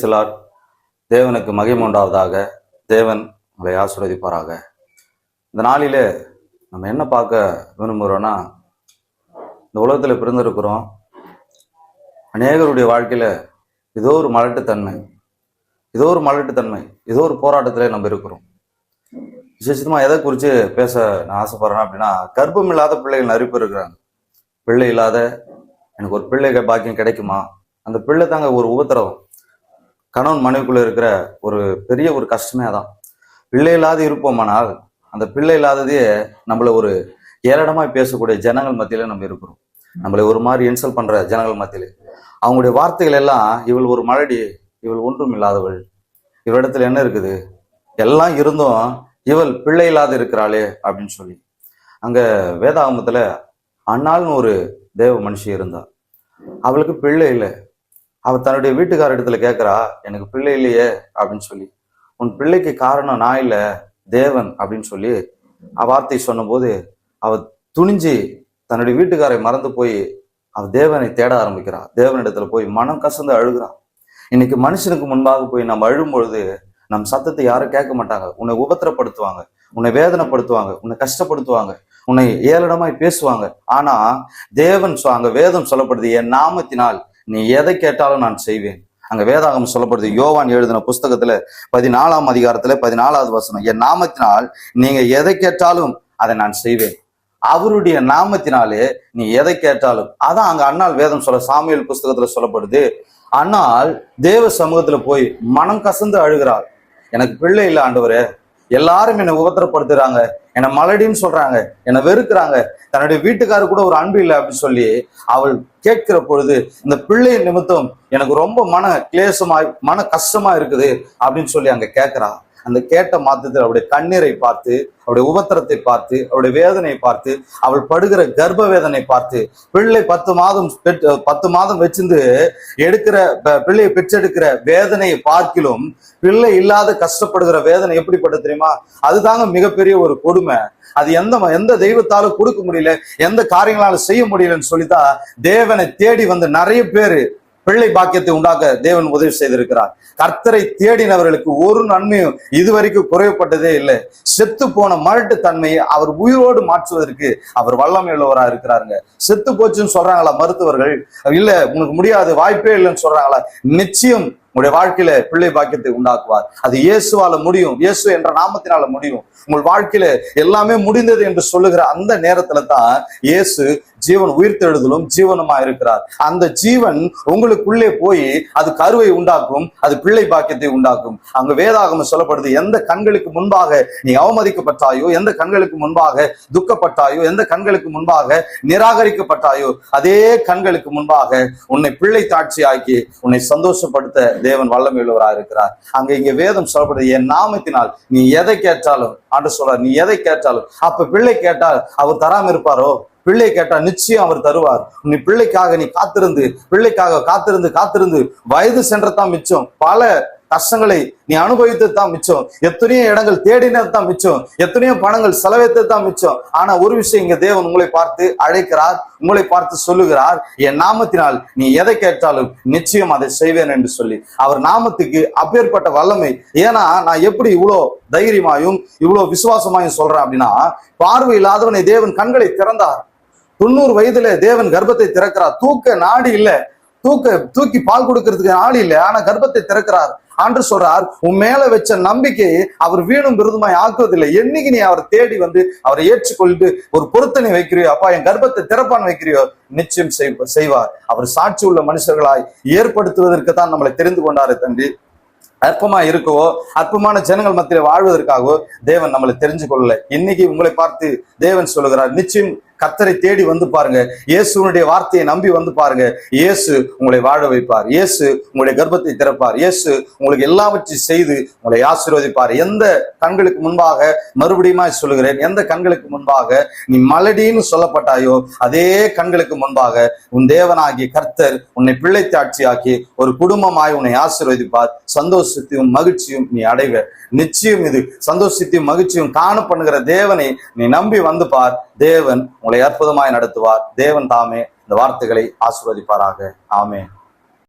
சிலார் தேவனுக்கு மகிமை உண்டாவதாக. தேவன் உங்களை ஆசீர்வதிப்பாராக. இந்த நாளிலே நம்ம என்ன பார்க்க விரும்புகிறோன்னா, இந்த உலகத்தில் பிறந்திருக்கிறோம். அநேகருடைய வாழ்க்கையில ஏதோ ஒரு மலட்டுத்தன்மை, ஏதோ ஒரு போராட்டத்திலே நம்ம இருக்கிறோம். விசேஷமா எதை குறித்து பேச நான் ஆசைப்படுறேன் அப்படின்னா, கர்ப்பம் இல்லாத பிள்ளைகள் நிறைய பேர் இருக்கிறாங்க. பிள்ளை இல்லாத, எனக்கு ஒரு பிள்ளை பாக்கியம் கிடைக்குமா, அந்த பிள்ளை தாங்க ஒரு உபத்திரவம். கணவன் மனைவிக்குள்ள இருக்கிற ஒரு பெரிய ஒரு கஷ்டமே அதான். பிள்ளை இல்லாத இருப்போமானால் அந்த பிள்ளை இல்லாததே நம்மள ஒரு ஏளனமாய் பேசக்கூடிய ஜனங்கள் மத்தியில நம்ம இருக்கிறோம். நம்மளை ஒரு மாதிரி இன்சல்ட் பண்ற ஜனங்கள் மத்தியில அவங்களுடைய வார்த்தைகள் எல்லாம், இவள் ஒரு மலடி, இவள் ஒன்றும் இல்லாதவள், இவரிடத்துல என்ன இருக்குது, எல்லாம் இருந்தும் இவள் பிள்ளை இல்லாத இருக்கிறாளே அப்படின்னு சொல்லி. அங்க வேதாகமத்துல அன்னாள்னு ஒரு தேவ மனுஷி இருந்தா. அவளுக்கு பிள்ளை இல்லை. அவ தன்னுடைய வீட்டுக்கார இடத்துல கேட்கிறா, எனக்கு பிள்ளை இல்லையே அப்படின்னு சொல்லி. உன் பிள்ளைக்கு காரணம் நான் இல்லை, தேவன் அப்படின்னு சொல்லி வார்த்தை சொன்ன போது அவ துணிஞ்சு தன்னுடைய வீட்டுக்காரை மறந்து போய் அவ தேவனை தேட ஆரம்பிக்கிறா. தேவனிடத்துல போய் மனம் கசந்து அழுகிறான். இன்னைக்கு மனுஷனுக்கு முன்பாக போய் நம்ம அழும் பொழுது நம் சத்தத்தை யாரும் கேட்க மாட்டாங்க. உன்னை உபத்திரப்படுத்துவாங்க, உன்னை வேதனைப்படுத்துவாங்க, உன்னை கஷ்டப்படுத்துவாங்க, உன்னை ஏளனமாய் பேசுவாங்க. ஆனா தேவன் அங்க வேதம் சொல்லப்படுது, என் நாமத்தினால் நீ எதை கேட்டாலும் நான் செய்வேன். அங்க வேதாகம் சொல்லப்படுது. யோவான் எழுதின புஸ்தகத்துல 14ஆம் அதிகாரத்துல 14வது வசனம், என் நாமத்தினால் நீங்க எதை கேட்டாலும் அதை நான் செய்வேன். அவருடைய நாமத்தினாலே நீ எதை கேட்டாலும். அதான் அங்க அன்னாள் வேதம் சொல்ல, சாமுவேல் புஸ்தகத்துல சொல்லப்படுது. அன்னாள் தேவ சமூகத்துல போய் மனம் கசந்து அழுகிறாள். எனக்கு பிள்ளை இல்லை ஆண்டவரே, எல்லாரும் என்னை உபத்திரப்படுத்துறாங்க, என்னை மலடின்னு சொல்றாங்க, என்னை வெறுக்கிறாங்க, தன்னுடைய வீட்டுக்காரு கூட ஒரு அன்பு இல்லை அப்படின்னு சொல்லி அவள் கேட்கிற பொழுது, இந்த பிள்ளை நிமித்தம் எனக்கு ரொம்ப மன கிளேசமாய் மன கஷ்டமா இருக்குது அப்படின்னு சொல்லி அங்க கேட்கிறா. அந்த கேட்ட மாத்தத்தில் அவருடைய கண்ணீரை பார்த்து, அவருடைய உபத்திரத்தை பார்த்து, அவருடைய வேதனையை பார்த்து, அவள் படுகிற கர்ப்ப வேதனை பார்த்து, பிள்ளை 10 மாதம் வச்சிருந்து எடுக்கிற பிள்ளையை பெற்றெடுக்கிற வேதனையை பார்க்கிலும் பிள்ளை இல்லாத கஷ்டப்படுகிற வேதனை எப்படிப்பட்ட தெரியுமா? அதுதாங்க மிகப்பெரிய ஒரு கொடுமை. அது எந்த தெய்வத்தாலும் கொடுக்க முடியல, எந்த காரியங்களாலும் செய்ய முடியலன்னு சொல்லித்தான் தேவனை தேடி வந்து நிறைய பேரு பிள்ளை பாக்கியத்தை உண்டாக்க தேவன் உதவி செய்திருக்கிறார். கர்த்தரை தேடினவர்களுக்கு ஒரு நன்மையும் இதுவரைக்கும் குறைவுபட்டதே இல்லை. செத்து போன மலட்டு தன்மையை அவர் உயிரோடு மாற்றுவதற்கு அவர் வல்லமை உள்ளவரா இருக்கிறாருங்க. செத்து போச்சுன்னு சொல்றாங்களா மருத்துவர்கள்? இல்ல, உனக்கு முடியாது, வாய்ப்பே இல்லைன்னு சொல்றாங்களா? நிச்சயம் உங்களுடைய வாழ்க்கையில பிள்ளை பாக்கியத்தை உண்டாக்குவார். அது இயேசுவால முடியும், இயேசு என்ற நாமத்தினால முடியும். உங்கள் வாழ்க்கையில எல்லாமே முடிந்தது என்று சொல்லுகிற அந்த நேரத்துல தான் இயேசு ஜீவன் உயிர்த்தெழுதலும் ஜீவனுமா இருக்கிறார். அந்த ஜீவன் உங்களுக்குள்ளே போய் அது கருவை உண்டாக்கும், அது பிள்ளை பாக்கியத்தை உண்டாக்கும். அங்க வேதாகமம் சொல்லப்படுது, எந்த கண்களுக்கு முன்பாக நீ அவமதிக்கப்பட்டாயோ, எந்த கண்களுக்கு முன்பாக துக்கப்பட்டாயோ, எந்த கண்களுக்கு முன்பாக நிராகரிக்கப்பட்டாயோ, அதே கண்களுக்கு முன்பாக உன்னை பிள்ளை தாட்சி ஆக்கி உன்னை சந்தோஷப்படுத்த தேவன் வல்லமை உள்ளவராக இருக்கிறார். இங்க வேதம் சொல்லப்படுது, என் நாமத்தினால் நீ எதை கேட்டாலும், ஆண்டு சொல்றார், நீ எதை கேட்டாலும். அப்ப பிள்ளை கேட்டால் அவர் தராம இருப்பாரோ? பிள்ளை கேட்டா நிச்சயம் அவர் தருவார். நீ பிள்ளைக்காக நீ பிள்ளைக்காக காத்திருந்து வயது சென்றதான் மிச்சம். பல கஷ்டங்களை நீ அனுபவித்தது தான் மிச்சம். எத்தனையோ இடங்கள் தேடினது தான் மிச்சம். எத்தனையோ பணங்கள் செலவைத்தது தான் மிச்சம். ஆனா ஒரு விஷயம், இங்க தேவன் உங்களை பார்த்து அழைக்கிறார், உங்களை பார்த்து சொல்லுகிறார், என் நாமத்தினால் நீ எதை கேட்டாலும் நிச்சயம் அதை செய்வேன் என்று சொல்லி. அவர் நாமத்துக்கு அப்பேற்பட்ட வல்லமை. ஏன்னா நான் எப்படி இவ்வளோ தைரியமாயும் இவ்வளோ விசுவாசமாயும் சொல்றேன் அப்படின்னா, பார்வை இல்லாதவனை தேவன் கண்களை திறந்தார். 90 வயதுல தேவன் கர்ப்பத்தை திறக்கிறார். தூக்க நாடி இல்லை, தூக்கி பால் கொடுக்கறதுக்கு நாடு இல்லை, ஆனா கர்ப்பத்தை திறக்கிறார். ஆண்டு சொல்றார், உன் மேல வச்ச நம்பிக்கையை அவர் வீணும் விருதுமாய் ஆக்குவதில்லை. என்னைக்கு நீ அவரை தேடி வந்து அவரை ஏற்றுக்கொண்டு ஒரு பொருத்தனை வைக்கிறியோ, அப்பா என் கர்ப்பத்தை திறப்பான்னு வைக்கிறியோ, நிச்சயம் செய்வார். அவர் சாட்சி உள்ள மனுஷர்களாய் ஏற்படுத்துவதற்கு தான் நம்மளை தெரிந்து கொண்டாரே தம்பி. அற்பமா இருக்கவோ, அற்பமான ஜனங்கள் மத்தியில வாழ்வதற்காகவோ தேவன் நம்மளை தெரிஞ்சு கொள்ளல. இன்னைக்கு உங்களை பார்த்து தேவன் சொல்லுகிறார், நிச்சயம் கர்த்தரை தேடி வந்து பாருங்க, இயேசுனுடைய வார்த்தையை நம்பி வந்து பாருங்க. இயேசு உங்களை வாழ வைப்பார், இயேசு உங்களுடைய கர்ப்பத்தை திறப்பார், இயேசு உங்களுக்கு எல்லாவற்றையும் செய்து உங்களை ஆசீர்வதிப்பார். எந்த கண்களுக்கு முன்பாக, மறுபடியும் சொல்லுகிறேன், எந்த கண்களுக்கு முன்பாக நீ மலடின்னு சொல்லப்பட்டாயோ, அதே கண்களுக்கு முன்பாக உன் தேவனாகிய கர்த்தர் உன்னை பிள்ளை தாட்சியாக்கி ஒரு குடும்பமாய் உன்னை ஆசீர்வதிப்பார். சந்தோஷத்தையும் மகிழ்ச்சியும் நீ அடைவ. நிச்சயம் இது சந்தோஷத்தையும் மகிழ்ச்சியும் காண பண்ணுகிற தேவனை நீ நம்பி வந்து பார். தேவன் உங்களை அற்புதமாய் நடத்துவார். தேவன் தாமே இந்த வார்த்தைகளை ஆசீர்வதிப்பாராக. ஆமென்.